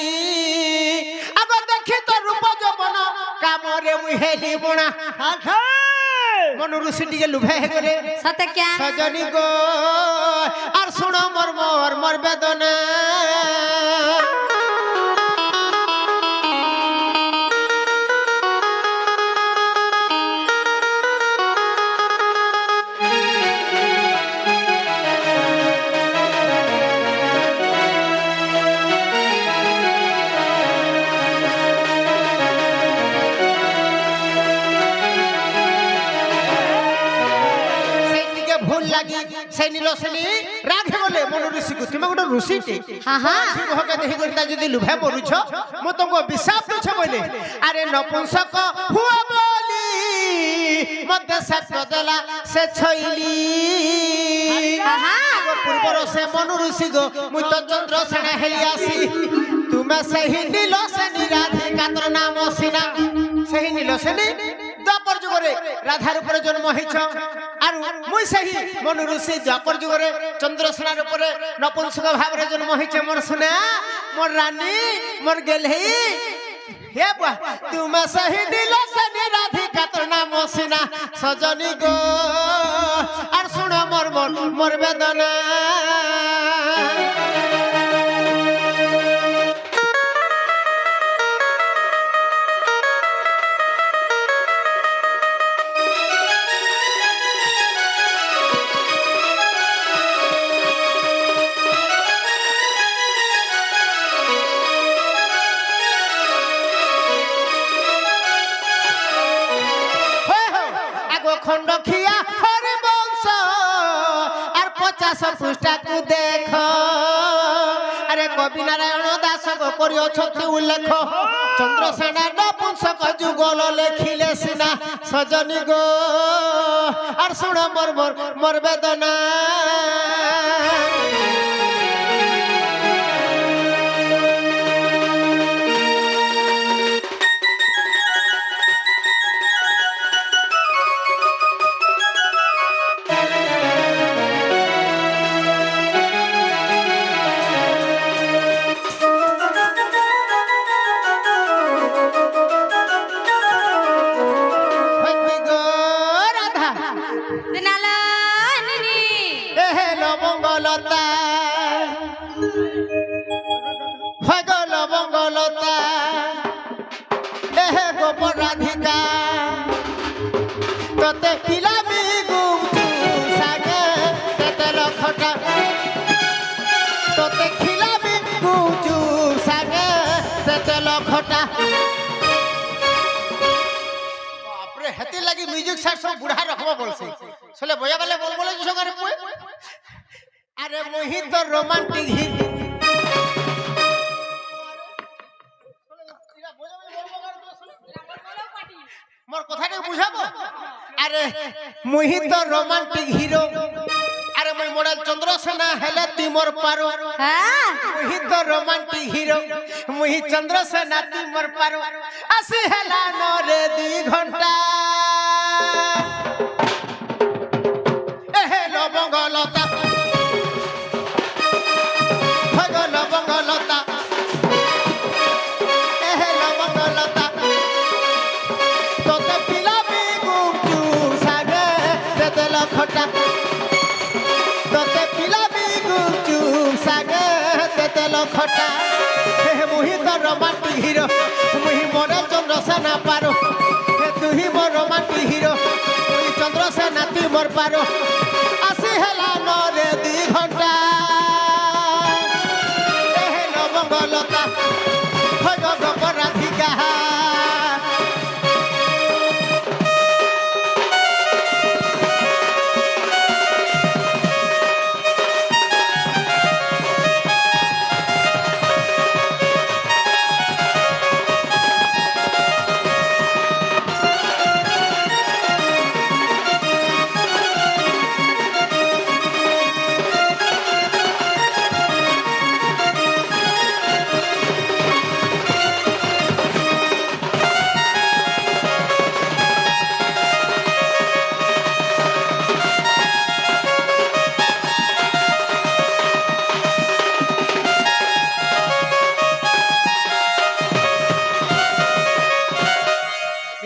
আগ দেখি তো রূপ যৌবন কামরে মুই হেলি বুଣା মনু ঋষি টিকে লুভে হে গলে সত্য क्या সজনী গো আর শুনো মোর মোর মোর বেদনা সেই নীলসেনী রাখে বলে মনু ঋষিকে তুমি গোটে ঋষিটি হকে দেখি করে যদি লুভে পড়ুছ মু তোমাকে অভিশাপ দিছ বলে আরে নপুংসক হুয়া বলি মধ্যে শাপ দেলা সে ছইলি পূর্বর সে মনু ঋষি গো মুই তো চন্দ্রসেনা হেলি আসি তুমি সেই নীলসেনী রাধিকা তোর নাম সিনা সেই নীলসেনী দ্বাপর যুগরে রাধার উপরে জন্ম হইছ আর মুই সেই মনু ঋষি দ্বাপর যুগরে চন্দ্রসেনার উপরে নপুংসক ভাবে জন্ম হইছে মোর সোনা মোর রানী মোর গেলহি হে বুয়া তুমি সেই নীলসেনী রাধিকা তোর নাম সিনা সজনী গো আর শুনো মোর মোর মোর বেদনা খন্ডখিয়া হরি বংশ আর 50 পৃষ্ঠাকু দেখ আরে কবি নারায়ণ দাস করিছন্তি উল্লেখ চন্দ্রসেনা নপুংসক যুগল লেখিলে সিনা সজনী গো আর শুণ মোর মোর মোর বেদনা তোতে পিলাবি গুপচুপ সাগে তেতেল খটা তোতে খিলাবি গুপচুপ সাগে তেতেল খটা বাপরে হেতি লাগি মিউজিক স্যার সব বুড়া রকম বলছে চলে বয়া গেলে বল বলে সঙ্গে পুয়ে আরে মোহি তো রোমান্টিক হি মোর কথাটা বুঝাবো আরে মোহি তো রোমান্টিক হিরো আরে মই মডেল চন্দ্রসেনা হেলে তিমর পারো হ্যাঁ মোহি তো রোমান্টিক হিরো মোহি চন্দ্রসেনা তিমর পারো আসি হেলা নরে 2 ঘন্টা এহে লবঙ্গলতা ভগ লবঙ্গলতা এহে লবঙ্গলতা তোতে পিলাবি গুপচুপ সাগে তেতেল খটা তোতে পিলাবি গুপচুপ সাগে তেতেল খটা হে মুহি তো রোমান্টিক হিরো মুহি মরে চন্দ্রসেনা পারো হে তুহি মোর রোমান্টিক হিরো মুহি চন্দ্রসেনা তুই মোর পারো আসি হেলা নরে 2 ঘন্টা হে লবঙ্গলতা ভগ গোপরাধিকা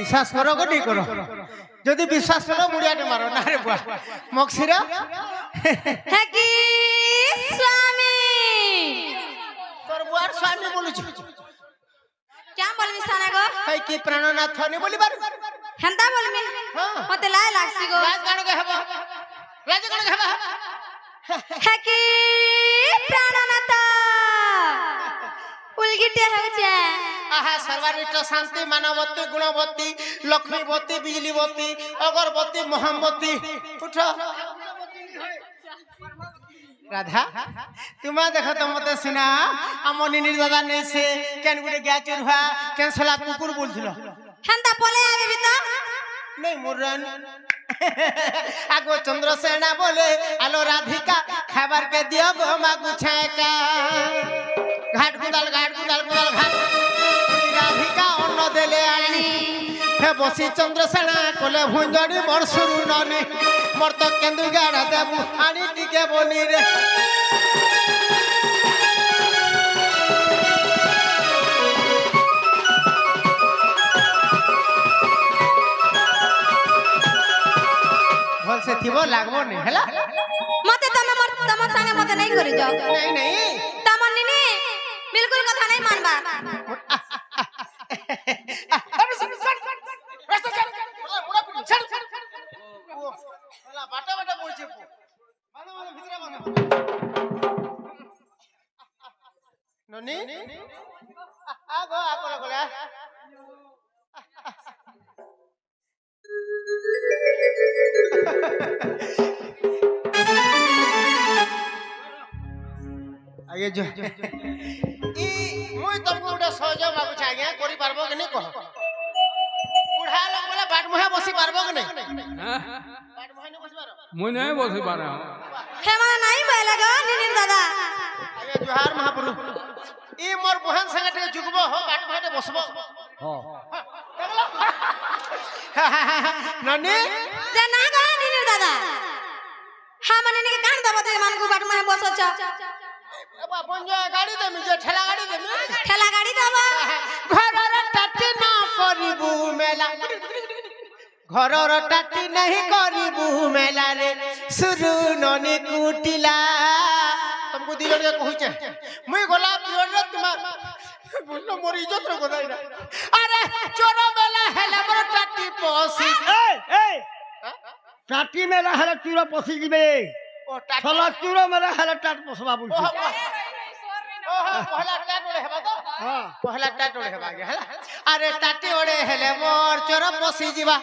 বিশ্বাস করো গো नहीं करो যদি বিশ্বাস করো মুড়িয়াটে মারো না রে বুয়া মক্সিরা হে কি স্বামী তোর বুয়ার স্বামী বলুছি क्या बोलमी साना गो এই কি প্রাণনাথ নি বলিবার হেন্তা बोलमी হ্যাঁ মতে লাই লাগছি গো রাজ গান গে হবা রাজ গান গে হবা হে কি প্রাণনাথ উলগিটে হচ্ছে আহা সর্বানিষ্ট শান্তি মানবতী গুণবতী লক্ষ্মীবতী বিজলীবতী অগরবতী মোহাম্মতী উঠো রাধা তোমা দেখো তো মতে সিনা আমার নিনির দাদা নেই সে কেন গুড়ে গিয়া চুরহা কেন সলা কুকুর বলছিল হেন্তা পলে আবি তো নেই মুরন আগো চন্দ্রসেনা বলে আলো রাধিকা খাবার কে দিও গো মাগু ছাকা ঘাট গুদাল ঘাট গুদাল গুদাল ঘাট রাধিকা অন্ন দেলে আনি হে বসি চন্দ্রসেনা কোলে ভুঞ্জড়ি মোর শুরু ননি মোর তো কেন্দু গাড়া দেবু আনি টিকে বনি রে ভলসে থিব লাগবো নি হেলা মতে তুমি তোমার সঙ্গে মতে নাই করি যাও নাই নাই তোমার নিনি বিলকুল কথা নাই মানবা বাটা বাটা বলছে ননি আগো আগো গলা আগে যো ই মুই তমকু উডা সহযোগ মাগুছ আজ্ঞা করি পারবো কি নি কহ বুঢ়া লোক বলে বাট মুহে বসি পারবো কি নি বাট মুহে নি বসি পারো মুই নাই বসি পারে হে মানে নাই বলে গো নিনির দাদা আগে জোহার মহাপ্রভু ই মোর বহন সঙ্গে তে জুগব হ বাট মুহে বসবো ননি যে না গো নিনির দাদা হা মানে নিকে কান দবা তুই মানকু বাট মে বসছ বাবা বঞ্জা গাড়ি দেমি যে ঠেলা গাড়ি দেমি ঠেলা গাড়ি দবা ঘরর টাটি না করিবু মেলা ঘরর টাটি नहीं करिबू मेला रे सुरु ननी कुटिला तुमको दी जण कहूचे मुई गोला पियोर रे तुमा बोलो मोर इज्जत रो गदाई ना अरे चोरा मेला हेला मोर टाटी पसी এই এই টাটি মেলা হেলে চুর পশি যাবে ओ टाट ছলা চুর মেলা হেলে টাট পশবা বলছি ओहो पहला टाट ओड़े हेबा तो হ্যাঁ पहला टाट ओड़े हेबा गे हला अरे टाटी ओड़े हेले मोर चोर पसी जीवा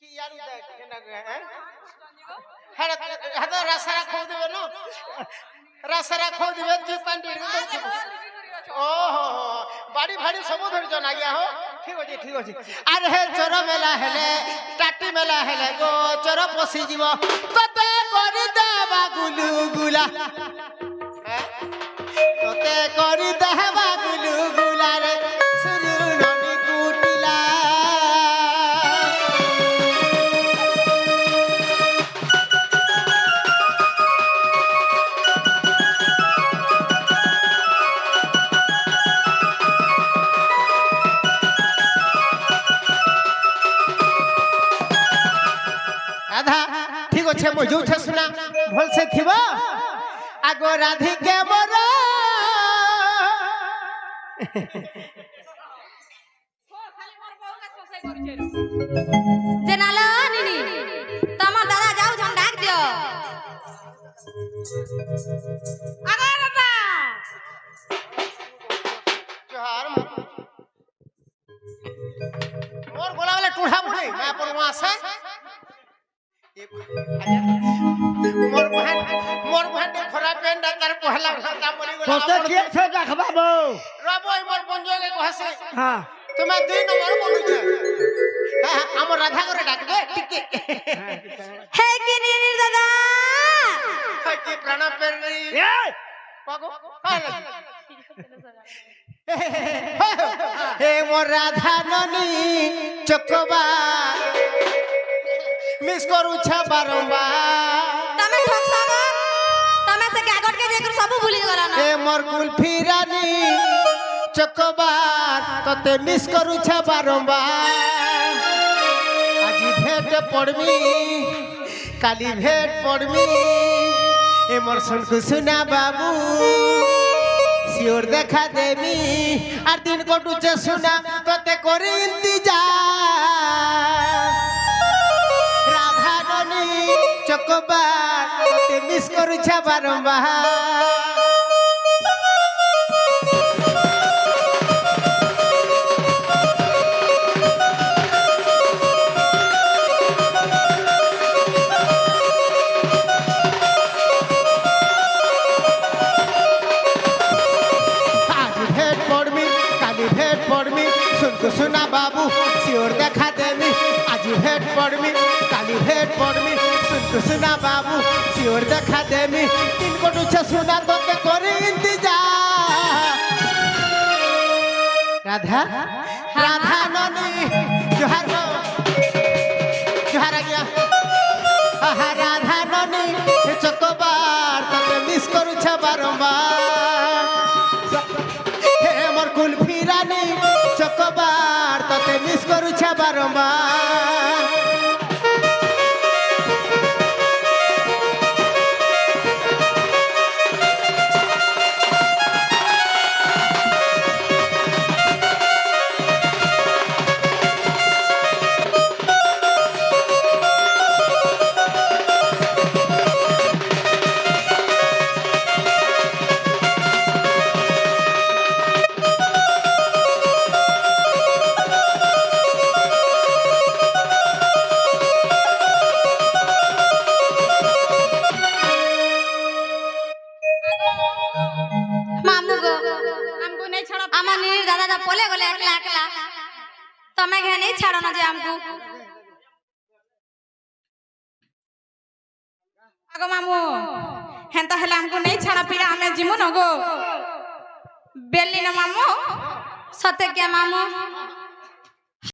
की यार उदय केना गे हैं हेरे हदो रसरा खो देबे न रसरा खो देबे तू पांडी ओहो बाड़ी भाड़ी सब धरि जन आया हो ठीक अछि अरे हे चोर मेला हेले टाटी मेला हेले गो चोर पसी जीवो तते करि देबा गुलु गुला तते करि देबा गुलु गुला रे सुरु ननी कुटिला राधा ठीक अच्छे मुझे उठे सुना भल से थिबो आगो राधिके मोर যে নালো নিনি তোমার দাদা যাও জন ডাক দিও আগা দাদা जोहार मोर गोला वाला टूढ़ा मुड़ी मैं अपन वहां से मोर बहन ने खराब पेन डाकर पहला घाटा मरी তোতে কে সে দেখবা বউ रबोई मोर बंजोगे कहसे হ্যাঁ तुम्हें 2 नंबर बोलू छे हां हमर राधा करे डाकबे टिके হে কি নিনি দাদা की प्राण पेर गई এ पागो हे मोर राधा ननी चकबा मिस करू छ बारंबार તમે ઠોકસાવ તમે से કાગળ के जेकर सब भूली गला ना ए मोर कुल्फी रानी चकबार तते मिस करू छ बारंबार आज भेट पड़मी काली भेट पड़मी ए मोर सुनकु सुना बाबू सियोर देखा देमी आर दिन कटुचे सुना तते करी इंतजार राधा ननी चकबार तते मिस करू छ बारंबार आज भेट पड़मी काली भेट पड़मी सुनकु सुना बाबू सियोर देखा देमी आज भेट पड़मी काली भेट पड़मी सुनकु सुना बाबू सियोर देखा देमी तीन कोटु छ सुना तोते करे इंतजार राधा राधा ननी जोहार हो जोहार आ गया आहा राधा ननी चकबार तते मिस करू छ बारंबार हे मोर कुल्फी रानी चकबार तते मिस करू छ बारंबार মামু গো हमको नहीं छोड़ा আমার নিনির দাদা যা পলে গলে একলা একলা তুমি ঘে নেই ছাড়ো না যে আমকু आगो मामू हेंता हेले हमको नहीं छाड़ा पिया हमें जिमु न गो बेली न मामू সত্যি কে মামু